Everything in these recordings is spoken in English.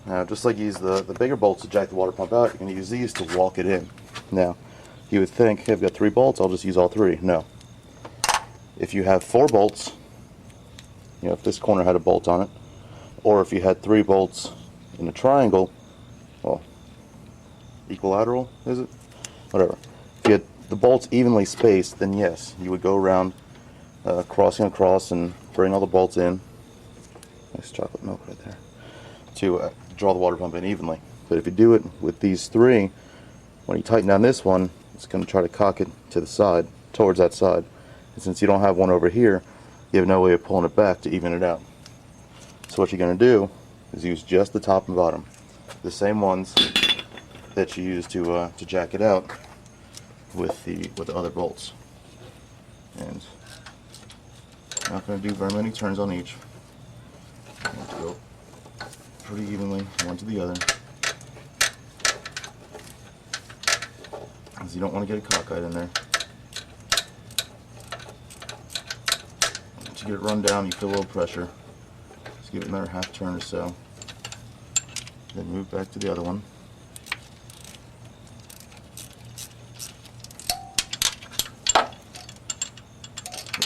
Now, just like you use the bigger bolts to jack the water pump out, you're going to use these to walk it in. Now, you would think, hey, I've got 3 bolts, I'll just use all 3. No. If you have 4 bolts, you know, if this corner had a bolt on it, or if you had 3 bolts in a triangle, well, equilateral, is it? Whatever. If you had the bolts evenly spaced, then yes, you would go around crossing across and bring all the bolts in. Nice chocolate milk right there. To draw the water pump in evenly. But if you do it with these 3, when you tighten down this one, it's going to try to cock it to the side, towards that side. And since you don't have one over here, you have no way of pulling it back to even it out. So what you're going to do is use just the top and bottom, the same ones that you use to jack it out with the other bolts. And not going to do very many turns on each. I'm going to go pretty evenly one to the other, because you don't want to get a cockeyed in there. Once you get it run down, you feel a little pressure. Just give it another half turn or so. Then move back to the other one.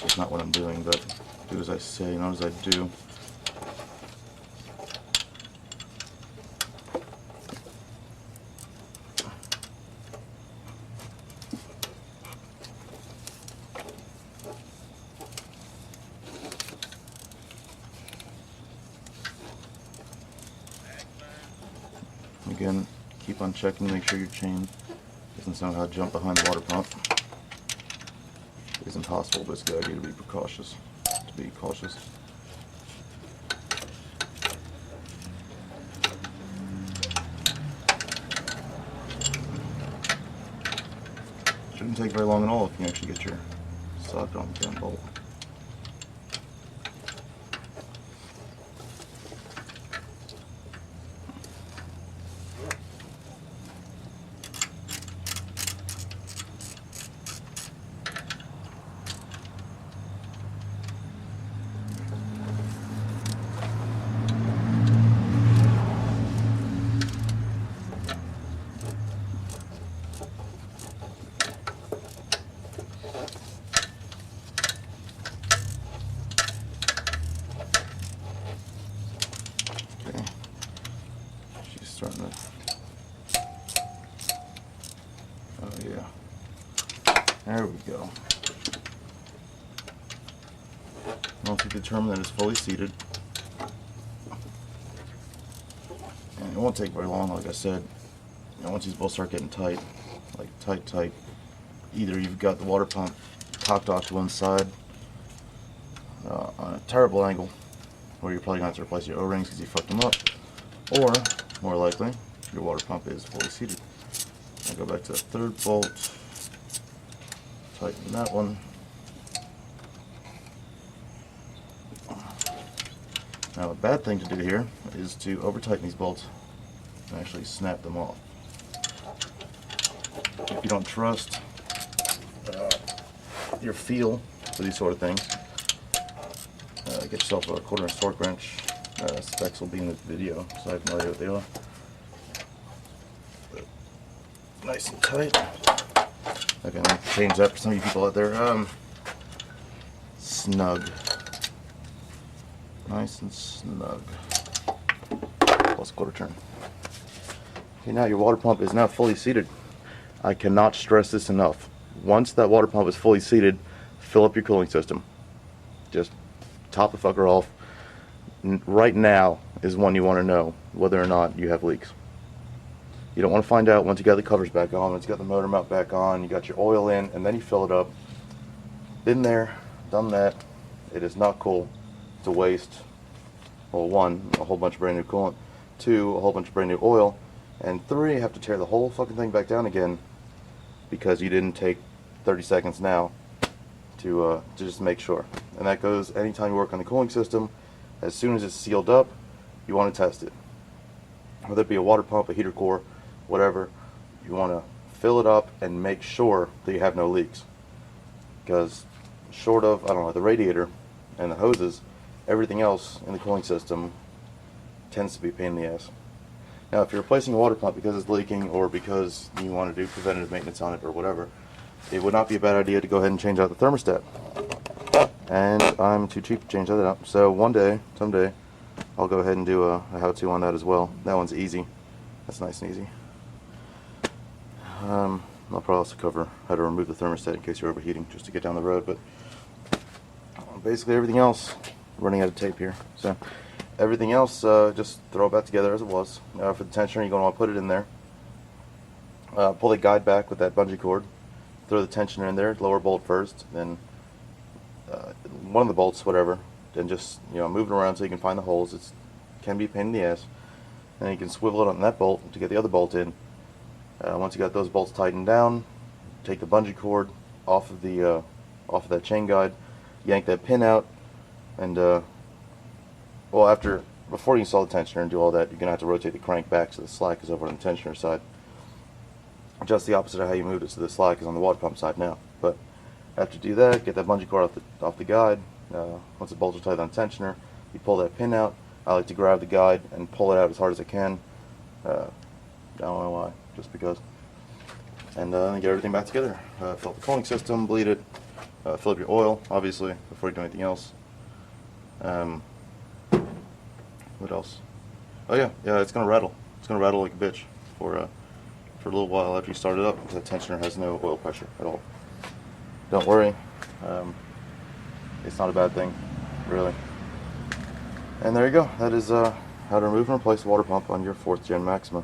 That's not what I'm doing, but do as I say, not as I do. Again, keep on checking to make sure your chain doesn't somehow jump behind the water pump. It's impossible, but it's a good idea to be cautious. Shouldn't take very long at all if you actually get your socket on the damn bolt. Starting to, oh yeah, there we go. Once you determine that it's fully seated, and it won't take very long, like I said, once these bolts start getting tight, like tight, either you've got the water pump cocked off to one side on a terrible angle, where you're probably going to have to replace your O-rings because you fucked them up, or more likely, your water pump is fully seated. I'll go back to the 3rd bolt, tighten that one. Now, a bad thing to do here is to over-tighten these bolts and actually snap them off. If you don't trust your feel for these sort of things, get yourself a 1/4-inch torque wrench. Specs will be in the video, so I have no idea what they are. But nice and tight. Okay, let me change that for some of you people out there. Snug. Nice and snug. Plus 1/4 turn. Okay, now your water pump is now fully seated. I cannot stress this enough. Once that water pump is fully seated, fill up your cooling system. Just top the fucker off. Right now is when you want to know whether or not you have leaks. You don't want to find out once you got the covers back on, once you got the motor mount back on, you got your oil in, and then you fill it up. Been there, done that. It is not cool to waste, well, 1, a whole bunch of brand new coolant, 2, a whole bunch of brand new oil, and 3, you have to tear the whole fucking thing back down again because you didn't take 30 seconds now to just make sure. And that goes anytime you work on the cooling system. As soon as it's sealed up, you want to test it. Whether it be a water pump, a heater core, whatever, you want to fill it up and make sure that you have no leaks. Because short of, I don't know, the radiator and the hoses, everything else in the cooling system tends to be a pain in the ass. Now, if you're replacing a water pump because it's leaking or because you want to do preventative maintenance on it or whatever, it would not be a bad idea to go ahead and change out the thermostat. And I'm too cheap to change that out. So someday, I'll go ahead and do a how-to on that as well. That one's easy. That's nice and easy. I'll probably also cover how to remove the thermostat in case you're overheating, just to get down the road. But basically everything else, running out of tape here. So everything else, just throw it back together as it was. For the tensioner, you're going to want to put it in there. Pull the guide back with that bungee cord. Throw the tensioner in there, lower bolt first, then one of the bolts, whatever, then just move it around so you can find the holes. It can be a pain in the ass. And you can swivel it on that bolt to get the other bolt in. Once you got those bolts tightened down, take the bungee cord off of that chain guide, yank that pin out, and before you install the tensioner and do all that, you're gonna have to rotate the crank back so the slack is over on the tensioner side. Just the opposite of how you moved it, so the slack is on the water pump side now. But after you do that, get that bungee cord off the guide. Once the bolts are tight on the tensioner, you pull that pin out. I like to grab the guide and pull it out as hard as I can. I don't know why, just because. And then get everything back together. Fill up the cooling system, bleed it, fill up your oil, obviously, before you do anything else. What else? Oh yeah, it's gonna rattle. It's gonna rattle like a bitch for a little while after you start it up, because the tensioner has no oil pressure at all. Don't worry, it's not a bad thing, really. And there you go. That is how to remove and replace the water pump on your 4th gen Maxima.